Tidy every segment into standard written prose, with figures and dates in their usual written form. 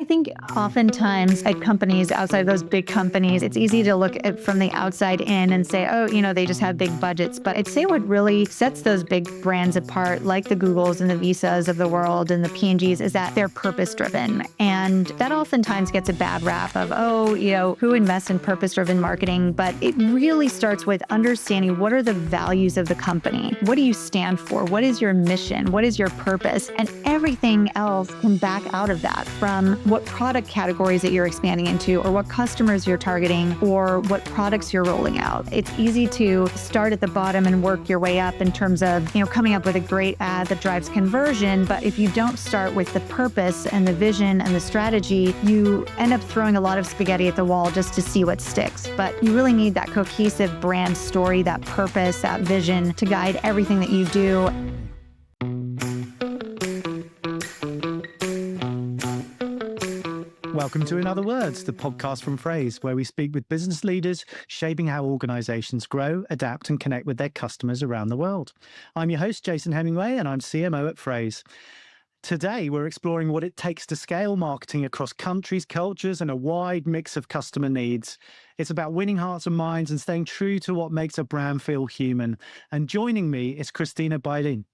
think oftentimes at companies outside of those big companies, it's easy to look at from the outside in and say, oh, they just have big budgets. But I'd say what really sets those big brands apart, like the Googles and the Visas of the world and the P&Gs, is that they're purpose-driven. And that oftentimes gets a bad rap of, who invests in purpose-driven marketing? But it really starts with understanding what are the values of the company? What do you stand for? What is your mission? What is your purpose? And everything else can back out of that, from what product categories that you're expanding into, or what customers you're targeting, or what products you're rolling out. It's easy to start at the bottom and work your way up in terms of, coming up with a great ad that drives conversion. But if you don't start with the purpose and the vision and the strategy, you end up throwing a lot of spaghetti at the wall just to see what sticks. But you really need that cohesive brand story, that purpose, that vision to guide everything that you do. Welcome to In Other Words, the podcast from Phrase, where we speak with business leaders shaping how organizations grow, adapt, and connect with their customers around the world. I'm your host, Jason Hemingway, and I'm CMO at Phrase. Today, we're exploring what it takes to scale marketing across countries, cultures, and a wide mix of customer needs. It's about winning hearts and minds and staying true to what makes a brand feel human. And joining me is Christina Bylin,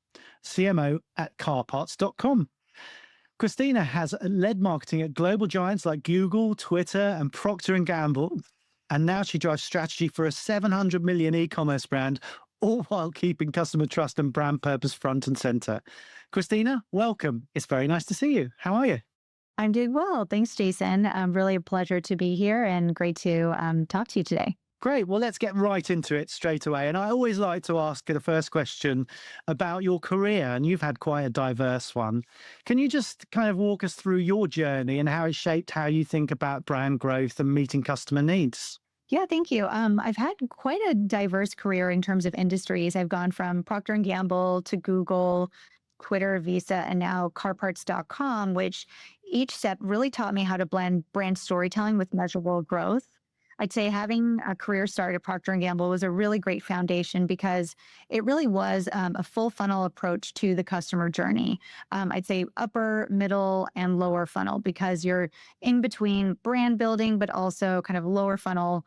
CMO at CarParts.com. Christina has led marketing at global giants like Google, Twitter, and Procter & Gamble. And now she drives strategy for a 700 million e-commerce brand, all while keeping customer trust and brand purpose front and center. Christina, welcome. It's very nice to see you. How are you? I'm doing well. Thanks, Jason. Really a pleasure to be here and great to talk to you today. Great. Well, let's get right into it straight away. And I always like to ask the first question about your career, and you've had quite a diverse one. Can you just kind of walk us through your journey and how it shaped how you think about brand growth and meeting customer needs? Yeah, thank you. I've had quite a diverse career in terms of industries. I've gone from Procter & Gamble to Google, Twitter, Visa, and now CarParts.com, which each step really taught me how to blend brand storytelling with measurable growth. I'd say having a career start at Procter & Gamble was a really great foundation because it really was a full funnel approach to the customer journey. I'd say upper, middle, and lower funnel, because you're in between brand building, but also kind of lower funnel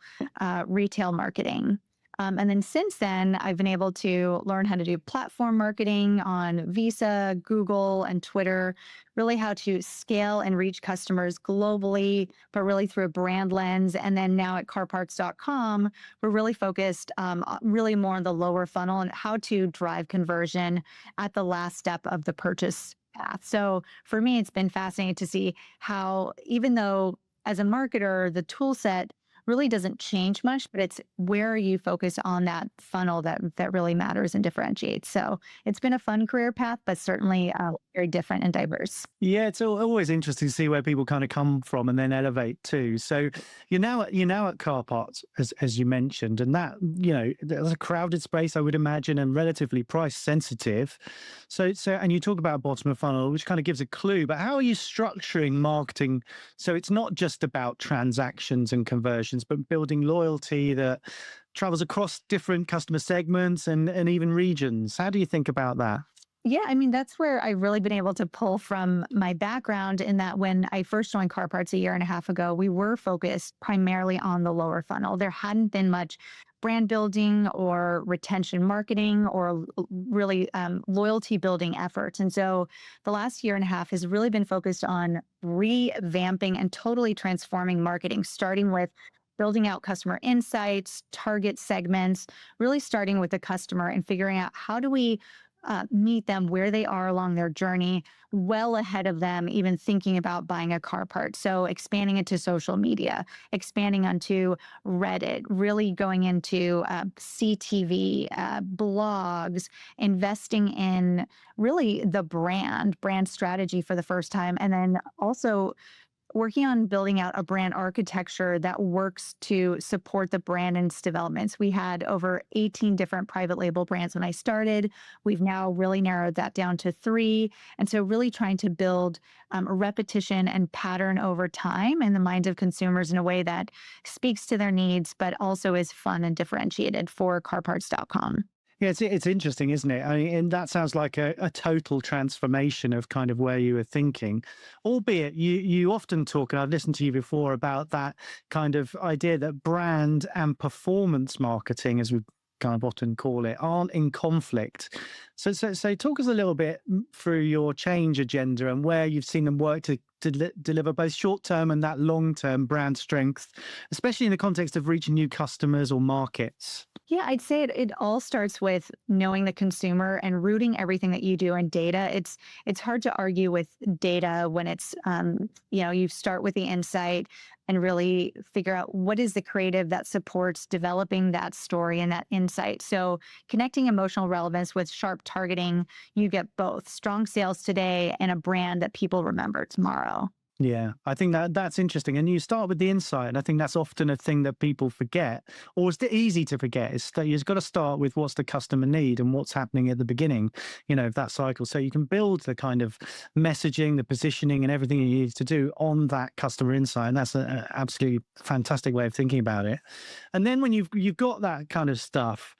retail marketing. And then since then, I've been able to learn how to do platform marketing on Visa, Google, and Twitter, really how to scale and reach customers globally, but really through a brand lens. And then now at CarParts.com, we're really focused really more on the lower funnel and how to drive conversion at the last step of the purchase path. So for me, it's been fascinating to see how, even though as a marketer, the tool set really doesn't change much, but it's where you focus on that funnel that really matters and differentiates. So it's been a fun career path, but certainly very different and diverse. Yeah, it's always interesting to see where people kind of come from and then elevate too. So you're now at CarParts, as you mentioned, and that, there's a crowded space, I would imagine, and relatively price sensitive. So and you talk about bottom of funnel, which kind of gives a clue, but how are you structuring marketing so it's not just about transactions and conversions, but building loyalty that travels across different customer segments and even regions? How do you think about that? Yeah, I mean, that's where I've really been able to pull from my background, in that when I first joined CarParts a year and a half ago, we were focused primarily on the lower funnel. There hadn't been much brand building or retention marketing or really loyalty building efforts. And so the last year and a half has really been focused on revamping and totally transforming marketing, starting with building out customer insights, target segments, really starting with the customer and figuring out how do we meet them where they are along their journey, well ahead of them even thinking about buying a car part. So expanding into social media, expanding onto Reddit, really going into CTV, blogs, investing in really the brand strategy for the first time, and then also working on building out a brand architecture that works to support the brand and its developments. We had over 18 different private label brands when I started. We've now really narrowed that down to 3. And so really trying to build a repetition and pattern over time in the minds of consumers in a way that speaks to their needs, but also is fun and differentiated for CarParts.com. Yeah, it's interesting, isn't it? I mean, and that sounds like a total transformation of kind of where you were thinking, albeit you often talk, and I've listened to you before about that kind of idea that brand and performance marketing, as we kind of often call it, aren't in conflict. So talk us a little bit through your change agenda and where you've seen them work to deliver both short term and that long term brand strength, especially in the context of reaching new customers or markets. Yeah, I'd say it all starts with knowing the consumer and rooting everything that you do in data. It's hard to argue with data when it's you start with the insight and really figure out what is the creative that supports developing that story and that insight. So connecting emotional relevance with sharp targeting, you get both strong sales today and a brand that people remember tomorrow. Yeah, I think that's interesting. And you start with the insight, and I think that's often a thing that people forget, or it's easy to forget. Is that you've got to start with what's the customer need and what's happening at the beginning, of that cycle. So you can build the kind of messaging, the positioning, and everything you need to do on that customer insight. And that's an absolutely fantastic way of thinking about it. And then when you've got that kind of stuff.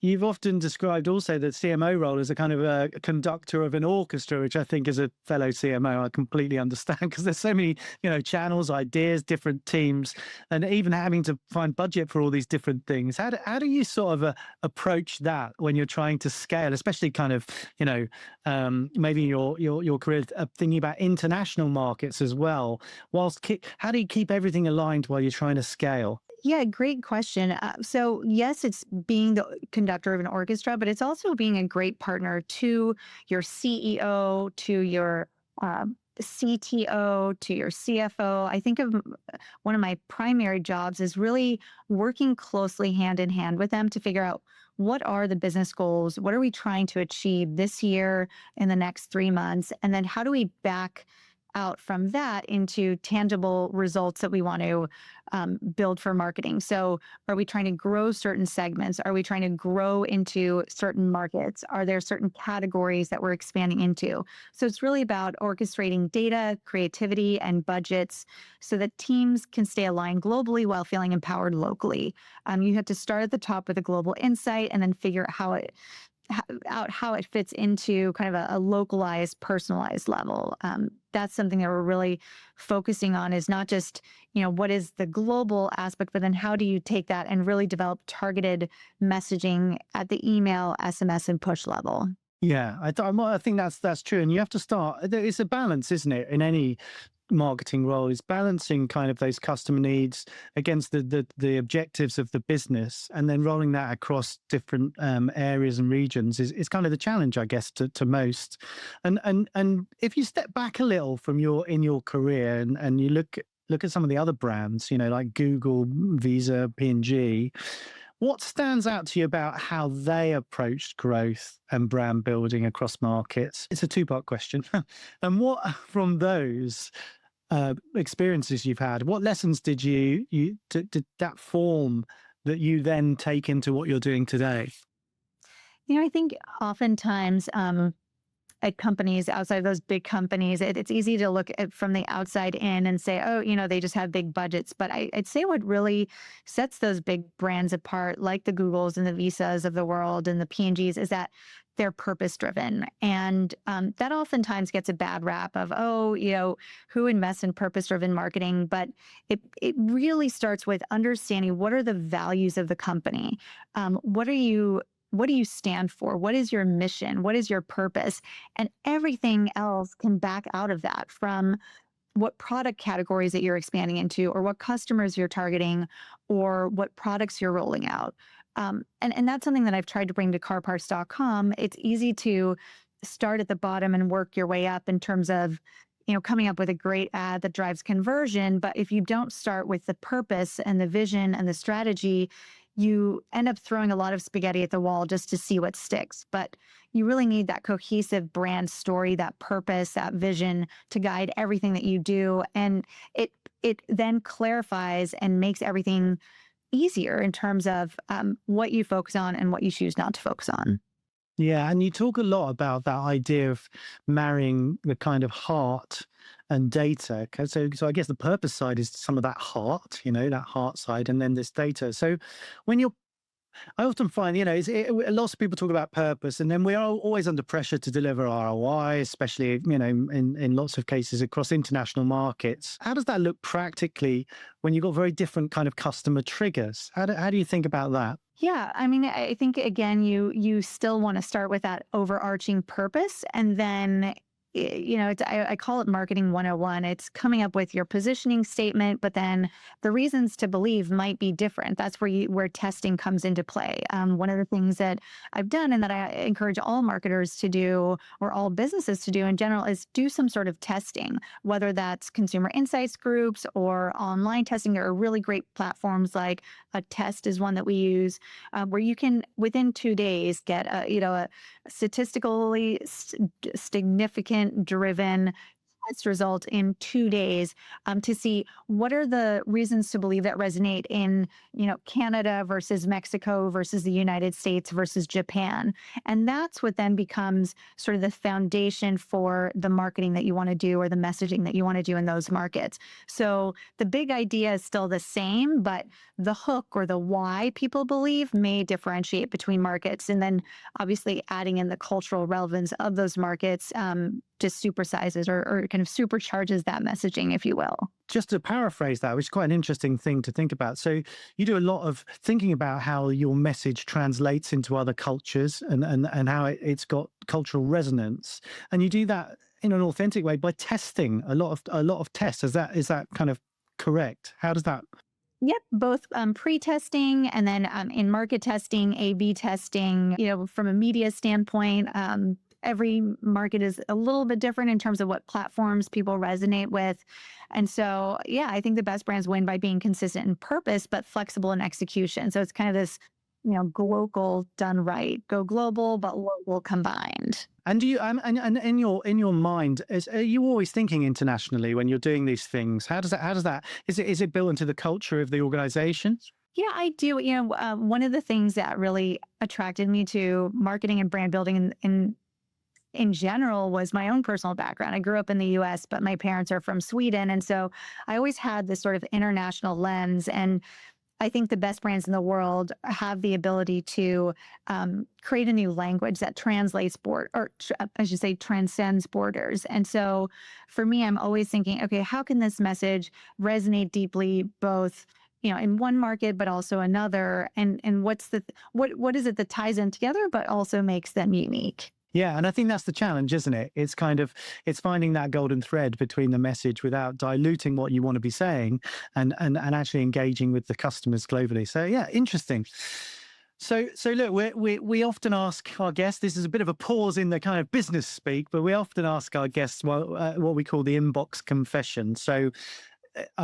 You've often described also the CMO role as a kind of a conductor of an orchestra, which I think as a fellow CMO, I completely understand because there's so many, channels, ideas, different teams, and even having to find budget for all these different things. How do you sort of approach that when you're trying to scale, especially kind of, maybe your career thinking about international markets as well, how do you keep everything aligned while you're trying to scale? Yeah, great question. So, yes, it's being the conductor of an orchestra, but it's also being a great partner to your CEO, to your CTO, to your CFO. I think of one of my primary jobs is really working closely hand in hand with them to figure out what are the business goals? What are we trying to achieve this year in the next 3 months? And then how do we back out from that into tangible results that we want to build for marketing. So, are we trying to grow certain segments? Are we trying to grow into certain markets? Are there certain categories that we're expanding into? So, it's really about orchestrating data, creativity, and budgets so that teams can stay aligned globally while feeling empowered locally. You have to start at the top with a global insight and then figure out how it fits into kind of a localized, personalized level. That's something that we're really focusing on is not just, what is the global aspect, but then how do you take that and really develop targeted messaging at the email, SMS, and push level? Yeah, I think that's true. And you have to start, it's a balance, isn't it? In any marketing role is balancing kind of those customer needs against the objectives of the business, and then rolling that across different areas and regions is kind of the challenge, I guess, to most. And if you step back a little from your career and you look at some of the other brands, like Google, Visa, P&G. What stands out to you about how they approached growth and brand building across markets? It's a two-part question. And what from those experiences you've had, what lessons did did that form that you then take into what you're doing today? I think oftentimes at companies outside of those big companies, it's easy to look at from the outside in and say, oh, they just have big budgets. But I'd say what really sets those big brands apart, like the Googles and the Visas of the world and the P&Gs, is that they're purpose driven. And that oftentimes gets a bad rap of, oh, who invests in purpose driven marketing? But it really starts with understanding what are the values of the company. What do you stand for? What is your mission? What is your purpose? And everything else can back out of that, from what product categories that you're expanding into, or what customers you're targeting, or what products you're rolling out. And that's something that I've tried to bring to CarParts.com. It's easy to start at the bottom and work your way up in terms of coming up with a great ad that drives conversion. But if you don't start with the purpose and the vision and the strategy, you end up throwing a lot of spaghetti at the wall just to see what sticks. But you really need that cohesive brand story, that purpose, that vision to guide everything that you do. And it then clarifies and makes everything easier in terms of what you focus on and what you choose not to focus on. Yeah, and you talk a lot about that idea of marrying the kind of heart and data. So I guess the purpose side is some of that heart, that heart side, and then this data. So when you're I often find, lots of people talk about purpose, and then we are always under pressure to deliver ROI, especially, in lots of cases across international markets. How does that look practically when you've got very different kind of customer triggers? How do you think about that? Yeah, I mean, I think again, you still want to start with that overarching purpose, and then I call it marketing 101. It's coming up with your positioning statement, but then the reasons to believe might be different. That's where testing comes into play. One of the things that I've done and that I encourage all marketers to do, or all businesses to do in general, is do some sort of testing, whether that's consumer insights groups or online testing. There are really great platforms like a test is one that we use, where you can within 2 days get a statistically significant driven test result in 2 days, to see what are the reasons to believe that resonate in Canada versus Mexico versus the United States versus Japan. And that's what then becomes sort of the foundation for the marketing that you want to do or the messaging that you want to do in those markets. So the big idea is still the same, but the hook or the why people believe may differentiate between markets. And then obviously adding in the cultural relevance of those markets just supersizes or kind of supercharges that messaging, if you will. Just to paraphrase that, which is quite an interesting thing to think about. So you do a lot of thinking about how your message translates into other cultures and how it's got cultural resonance. And you do that in an authentic way by testing a lot of tests. Is that kind of correct? How does that? Yep, both pre-testing and then in market testing, A/B testing. From a media standpoint, every market is a little bit different in terms of what platforms people resonate with. And so, yeah, I think the best brands win by being consistent in purpose, but flexible in execution. So it's kind of this, global done right, go global, but local combined. And do you and in your mind, are you always thinking internationally when you're doing these things? How does that is it built into the culture of the organization? Yeah, I do. One of the things that really attracted me to marketing and brand building in general was my own personal background. I grew up in the US, but my parents are from Sweden. And so I always had this sort of international lens. And I think the best brands in the world have the ability to create a new language that translates I should say, transcends borders. And so for me, I'm always thinking, okay, how can this message resonate deeply both in one market, but also another? And what is it that ties them together, but also makes them unique? Yeah, and I think that's the challenge, isn't it? It's finding that golden thread between the message without diluting what you want to be saying and actually engaging with the customers globally. So yeah, interesting. So look, we often ask our guests, this is a bit of a pause in the kind of business speak, but we often ask our guests what we call the inbox confession. So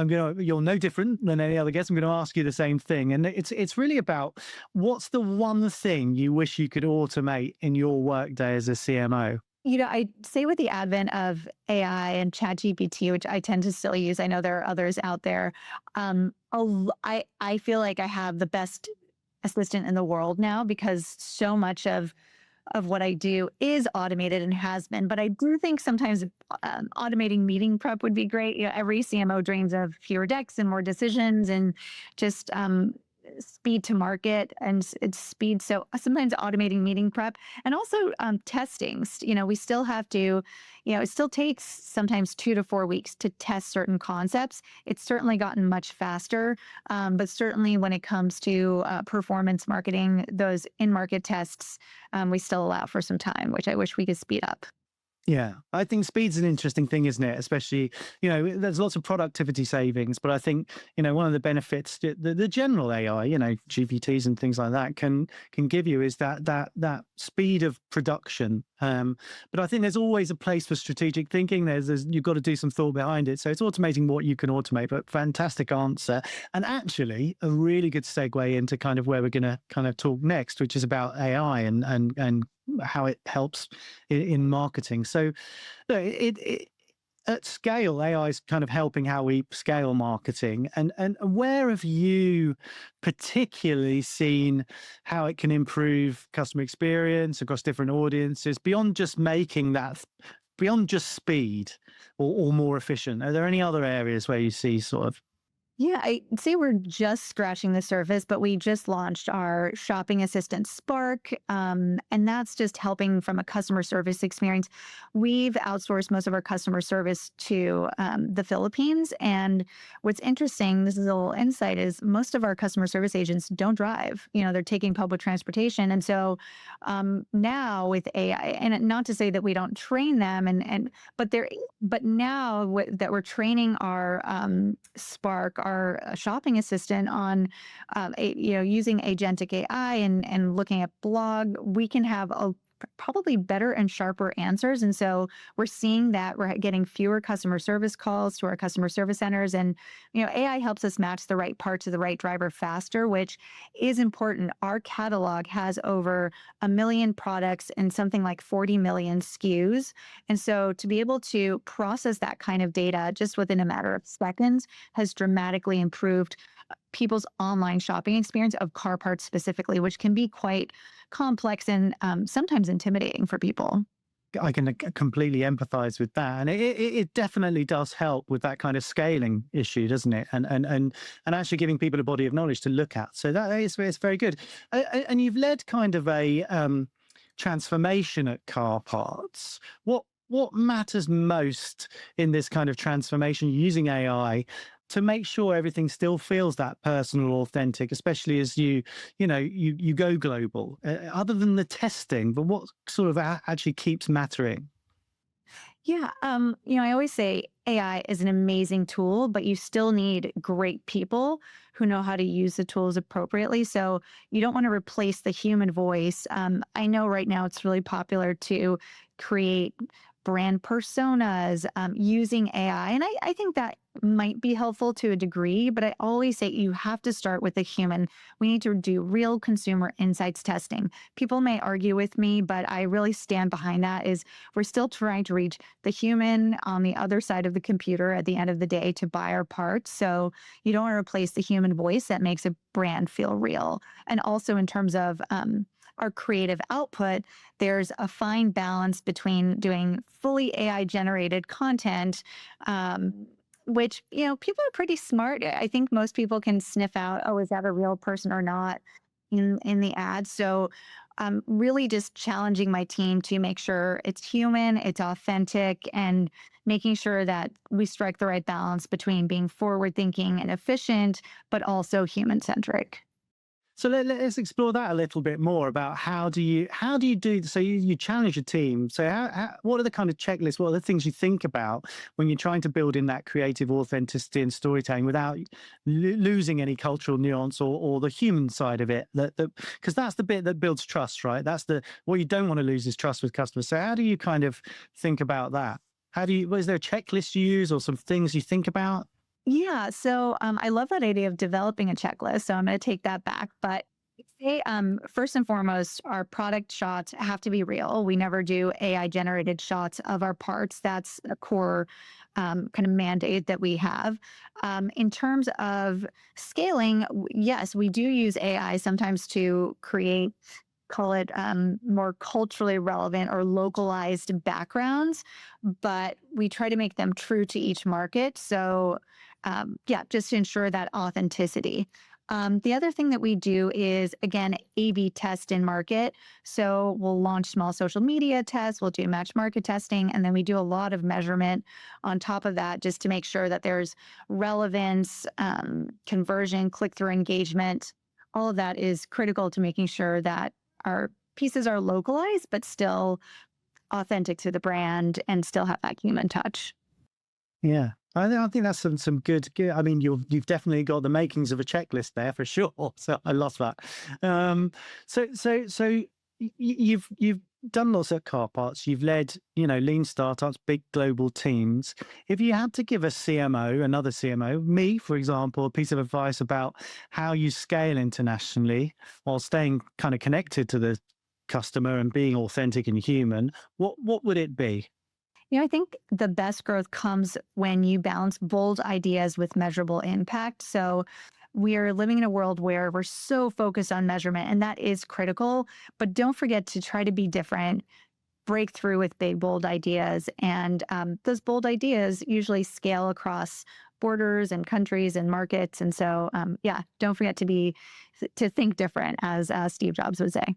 you're no different than any other guest. I'm going to ask you the same thing. And it's really about what's the one thing you wish you could automate in your workday as a CMO? I say with the advent of AI and ChatGPT, which I tend to still use, I know there are others out there. I feel like I have the best assistant in the world now because so much of what I do is automated and has been. But I do think sometimes automating meeting prep would be great. Every CMO dreams of fewer decks and more decisions and just speed to market and it's speed. So sometimes automating meeting prep and also testing. We still have to, it still takes sometimes 2 to 4 weeks to test certain concepts. It's certainly gotten much faster, but certainly when it comes to performance marketing, those in-market tests, we still allow for some time, which I wish we could speed up. Yeah, I think speed's an interesting thing, isn't it? Especially, there's lots of productivity savings, but I think, one of the benefits the general AI, GPTs and things like that can give you is that speed of production. But I think there's always a place for strategic thinking. You've got to do some thought behind it. So it's automating what you can automate, but fantastic answer. And actually a really good segue into kind of where we're going to kind of talk next, which is about AI and how it helps in marketing. So at scale, AI is kind of helping how we scale marketing. And where have you particularly seen how it can improve customer experience across different audiences beyond just beyond just speed or more efficient? Are there any other areas where you see sort of? Yeah, I say we're just scratching the surface, but we just launched our shopping assistant Spark, and that's just helping from a customer service experience. We've outsourced most of our customer service to the Philippines, and what's interesting, this is a little insight, is most of our customer service agents don't drive. They're taking public transportation, and so now with AI, and not to say that we don't train them, but now that we're training our Spark, our shopping assistant, on using agentic AI and looking at blog, we can have probably better and sharper answers. And so we're seeing that we're getting fewer customer service calls to our customer service centers. And AI helps us match the right part to the right driver faster, which is important. Our catalog has over 1 million products and something like 40 million SKUs. And so to be able to process that kind of data just within a matter of seconds has dramatically improved people's online shopping experience of car parts specifically, which can be quite complex and sometimes intimidating for people. I can completely empathize with that, and it definitely does help with that kind of scaling issue, doesn't it? And actually giving people a body of knowledge to look at. So that is it's very good. And you've led kind of a transformation at Car Parts. What matters most in this kind of transformation using AI to make sure everything still feels that personal, authentic, especially as you go global, other than the testing, but what sort of actually keeps mattering? Yeah, I always say AI is an amazing tool, but you still need great people who know how to use the tools appropriately. So you don't want to replace the human voice. I know right now it's really popular to create brand personas using AI, and I think that might be helpful to a degree. But I always say you have to start with a human. We need to do real consumer insights testing. People may argue with me, but I really stand behind that. Is we're still trying to reach the human on the other side of the computer at the end of the day to buy our parts. So you don't want to replace the human voice that makes a brand feel real. And also in terms of our creative output, there's a fine balance between doing fully AI generated content, which, people are pretty smart. I think most people can sniff out, oh, is that a real person or not in the ad. So really just challenging my team to make sure it's human, it's authentic, and making sure that we strike the right balance between being forward thinking and efficient, but also human centric. So let's explore that a little bit more about how do you do so you challenge your team. So what are the kind of checklists? What are the things you think about when you're trying to build in that creative authenticity and storytelling without losing any cultural nuance or the human side of it? That because that's the bit that builds trust, right? That's the what you don't want to lose is trust with customers. So how do you kind of think about that? Is there a checklist you use or some things you think about? Yeah, so I love that idea of developing a checklist. So I'm going to take that back. But say, first and foremost, our product shots have to be real. We never do AI generated shots of our parts. That's a core kind of mandate that we have. In terms of scaling, yes, we do use AI sometimes to create, call it more culturally relevant or localized backgrounds, but we try to make them true to each market. So, yeah, just to ensure that authenticity. The other thing that we do is, again, A/B test in market. So we'll launch small social media tests, we'll do match market testing, and then we do a lot of measurement on top of that just to make sure that there's relevance, conversion, click through engagement. All of that is critical to making sure that our pieces are localized, but still authentic to the brand and still have that human touch. Yeah, I think that's some good. I mean, you've definitely got the makings of a checklist there for sure. So I love that. You've done lots of car parts. You've led lean startups, big global teams. If you had to give a CMO, another CMO, me for example, a piece of advice about how you scale internationally while staying kind of connected to the customer and being authentic and human, what would it be? I think the best growth comes when you balance bold ideas with measurable impact. So we are living in a world where we're so focused on measurement, and that is critical. But don't forget to try to be different, break through with big, bold ideas. And those bold ideas usually scale across borders and countries and markets. And so, yeah, don't forget to think different, as Steve Jobs would say.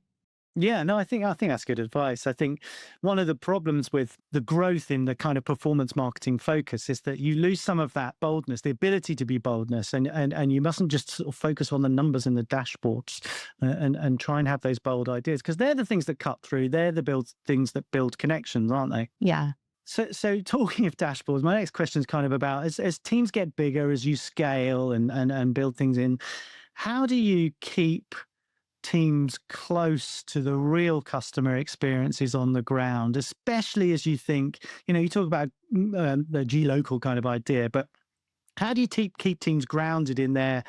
Yeah, no, I think that's good advice. I think one of the problems with the growth in the kind of performance marketing focus is that you lose some of that boldness, the ability to be boldness, and you mustn't just sort of focus on the numbers in the dashboards and try and have those bold ideas, because they're the things that cut through. They're the things that build connections, aren't they? Yeah. So talking of dashboards, my next question is kind of about as teams get bigger, as you scale and build things in, how do you keep teams close to the real customer experiences on the ground, especially as you think, you talk about the G-local kind of idea, but how do you keep teams grounded in their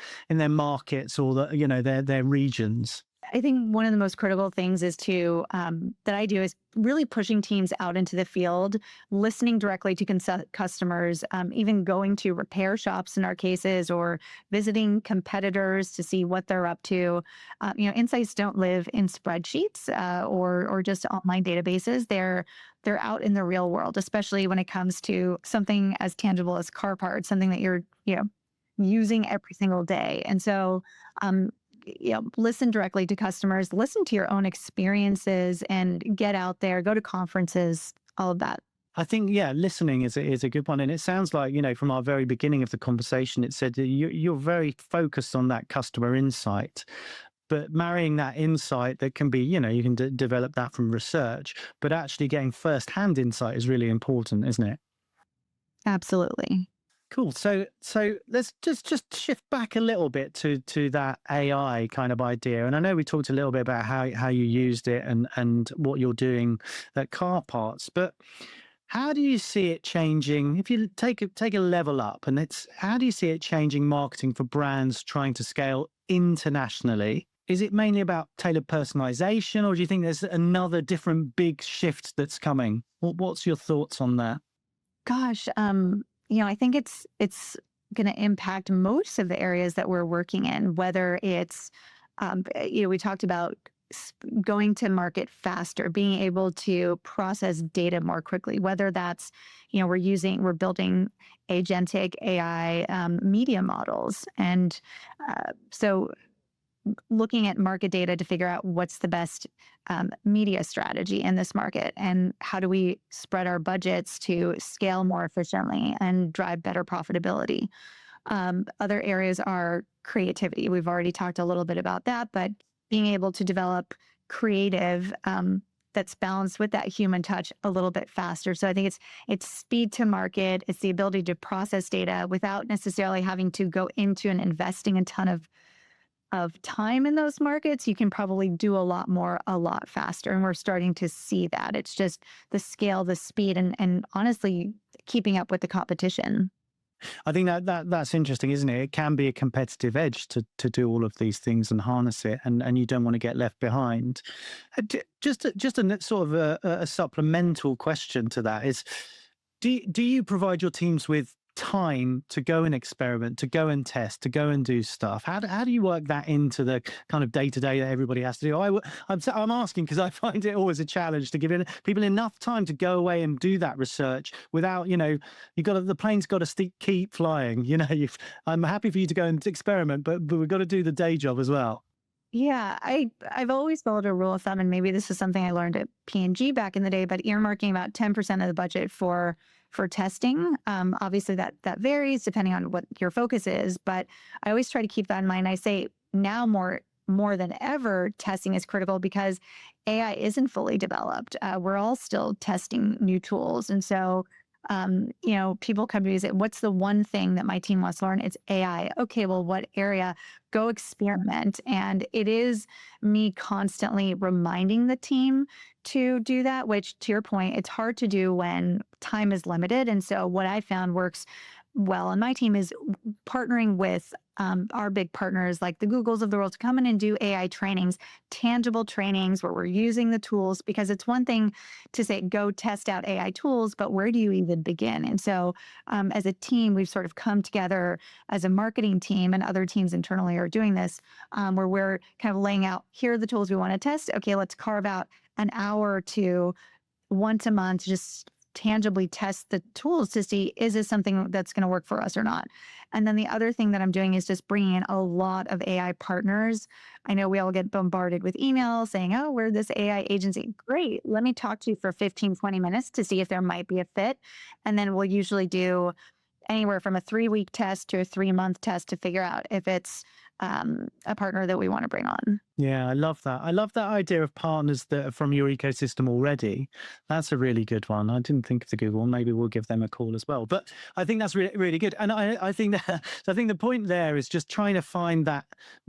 markets or their regions? I think one of the most critical things is that I do is really pushing teams out into the field, listening directly to customers, even going to repair shops in our cases, or visiting competitors to see what they're up to. Insights don't live in spreadsheets or just online databases. They're out in the real world, especially when it comes to something as tangible as car parts, something that you're using every single day. And so, listen directly to customers, listen to your own experiences, and get out there, go to conferences, all of that. I think, yeah, listening is a good one. And it sounds like, from our very beginning of the conversation, it said that you're very focused on that customer insight, but marrying that insight that can be, you can develop that from research, but actually getting firsthand insight is really important, isn't it? Absolutely. Cool. So let's just shift back a little bit to that AI kind of idea. And I know we talked a little bit about how you used it and what you're doing at CarParts, but how do you see it changing? If you take a level up, and how do you see it changing marketing for brands trying to scale internationally? Is it mainly about tailored personalization, or do you think there's another different big shift that's coming? What's your thoughts on that? Gosh, I think it's going to impact most of the areas that we're working in, whether it's, we talked about going to market faster, being able to process data more quickly, whether that's, we're building agentic AI media models. And so looking at market data to figure out what's the best media strategy in this market, and how do we spread our budgets to scale more efficiently and drive better profitability. Other areas are creativity. We've already talked a little bit about that, but being able to develop creative that's balanced with that human touch a little bit faster. So I think it's speed to market. It's the ability to process data without necessarily having to go into and investing a ton of time in those markets. You can probably do a lot more, a lot faster. And we're starting to see that. It's just the scale, the speed, and honestly, keeping up with the competition. I think that's interesting, isn't it? It can be a competitive edge to do all of these things and harness it, and you don't want to get left behind. Just a sort of a supplemental question to that is, do you provide your teams with time to go and experiment, to go and test, to go and do stuff? How do you work that into the kind of day-to-day that everybody has to do? I'm asking because I find it always a challenge to give people enough time to go away and do that research without, the plane's got to keep flying. I'm happy for you to go and experiment, but we've got to do the day job as well. Yeah, I've always followed a rule of thumb, and maybe this is something I learned at P&G back in the day, but earmarking about 10% of the budget for testing. Obviously that varies depending on what your focus is, but I always try to keep that in mind. I say now more than ever, testing is critical because AI isn't fully developed. We're all still testing new tools. And so, people come to me and say, what's the one thing that my team wants to learn? It's AI. Okay, well, what area? Go experiment. And it is me constantly reminding the team to do that, which, to your point, it's hard to do when time is limited. And so what I found works well on my team is partnering with our big partners like the Googles of the world to come in and do AI trainings, tangible trainings where we're using the tools, because it's one thing to say, go test out AI tools, but where do you even begin? And so as a team, we've sort of come together as a marketing team, and other teams internally are doing this, where we're kind of laying out, here are the tools we want to test. Okay, let's carve out an hour or two once a month, just tangibly test the tools to see, is this something that's going to work for us or not? And then the other thing that I'm doing is just bringing in a lot of AI partners. I know we all get bombarded with emails saying, oh, we're this AI agency. Great. Let me talk to you for 15, 20 minutes to see if there might be a fit. And then we'll usually do anywhere from a 3-week test to a 3-month test to figure out if it's a partner that we want to bring on. Yeah, I love that. I love that idea of partners that are from your ecosystem already. That's a really good one. I didn't think of the Google. Maybe we'll give them a call as well. But I think that's really, really good. And I think that, so I think the point there is just trying to find that,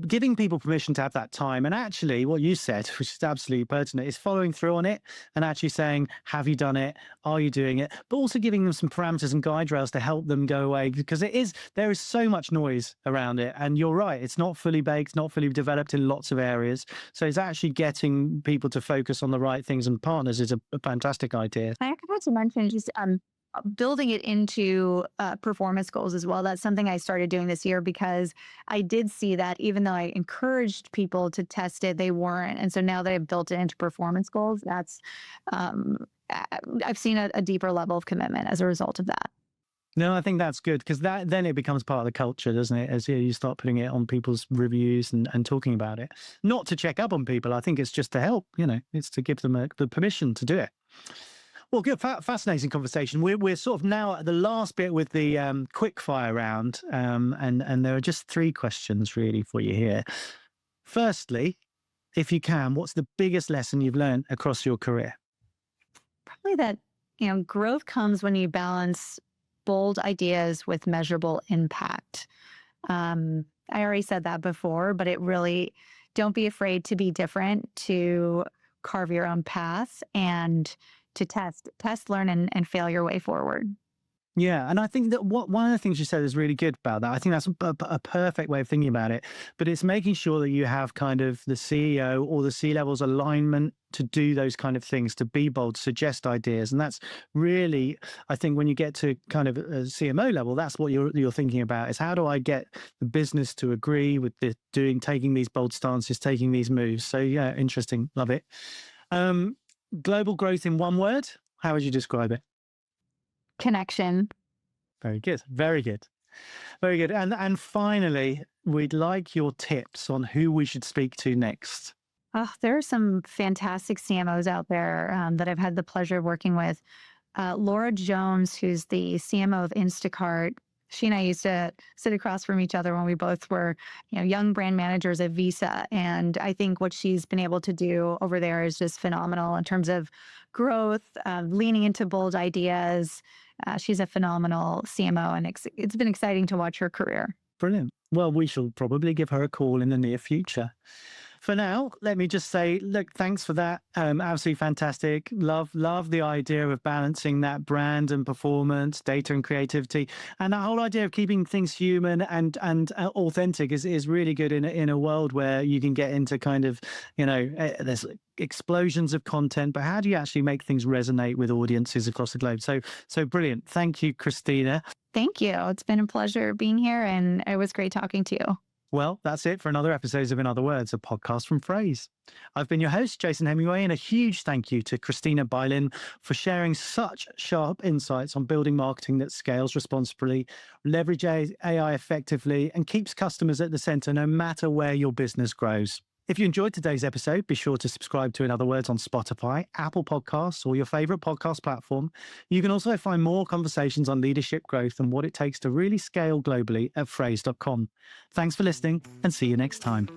giving people permission to have that time. And actually, what you said, which is absolutely pertinent, is following through on it and actually saying, have you done it? Are you doing it? But also giving them some parameters and guide rails to help them go away, because there is so much noise around it. And you're right, it's not fully baked, not fully developed in lots of areas. So it's actually getting people to focus on the right things, and partners is a fantastic idea. I forgot to mention just building it into performance goals as well. That's something I started doing this year because I did see that even though I encouraged people to test it, they weren't. And so now that I've built it into performance goals, that's I've seen a deeper level of commitment as a result of that. No, I think that's good, because then it becomes part of the culture, doesn't it? As you start putting it on people's reviews and talking about it. Not to check up on people. I think it's just to help, it's to give them the permission to do it. Well, good, fascinating conversation. We're sort of now at the last bit with the quick fire round, and there are just 3 questions really for you here. Firstly, if you can, what's the biggest lesson you've learned across your career? Probably that, growth comes when you balance bold ideas with measurable impact. I already said that before, but it really, don't be afraid to be different, to carve your own path, and to test, learn, and fail your way forward. Yeah, and I think that one of the things you said is really good about that. I think that's a perfect way of thinking about it. But it's making sure that you have kind of the CEO or the C-level's alignment to do those kind of things, to be bold, suggest ideas. And that's really, I think, when you get to kind of a CMO level, that's what you're thinking about, is how do I get the business to agree with taking these bold stances, taking these moves. So yeah, interesting. Love it. Global growth in one word, how would you describe it? Connection. Very good. Very good. Very good. And finally, we'd like your tips on who we should speak to next. Oh, there are some fantastic CMOs out there that I've had the pleasure of working with. Laura Jones, who's the CMO of Instacart. She and I used to sit across from each other when we both were, young brand managers at Visa. And I think what she's been able to do over there is just phenomenal in terms of growth, leaning into bold ideas. She's a phenomenal CMO, and it's been exciting to watch her career. Brilliant. Well, we shall probably give her a call in the near future. For now, let me just say, look, thanks for that. Absolutely fantastic. Love the idea of balancing that brand and performance, data and creativity, and that whole idea of keeping things human and authentic is really good in a world where you can get into kind of, there's explosions of content, but how do you actually make things resonate with audiences across the globe? So brilliant. Thank you, Christina. Thank you. It's been a pleasure being here, and it was great talking to you. Well, that's it for another episode of In Other Words, a podcast from Phrase. I've been your host, Jason Hemingway, and a huge thank you to Christina Bylin for sharing such sharp insights on building marketing that scales responsibly, leverages AI effectively, and keeps customers at the center no matter where your business grows. If you enjoyed today's episode, be sure to subscribe to In Other Words on Spotify, Apple Podcasts, or your favorite podcast platform. You can also find more conversations on leadership growth and what it takes to really scale globally at phrase.com. Thanks for listening, and see you next time.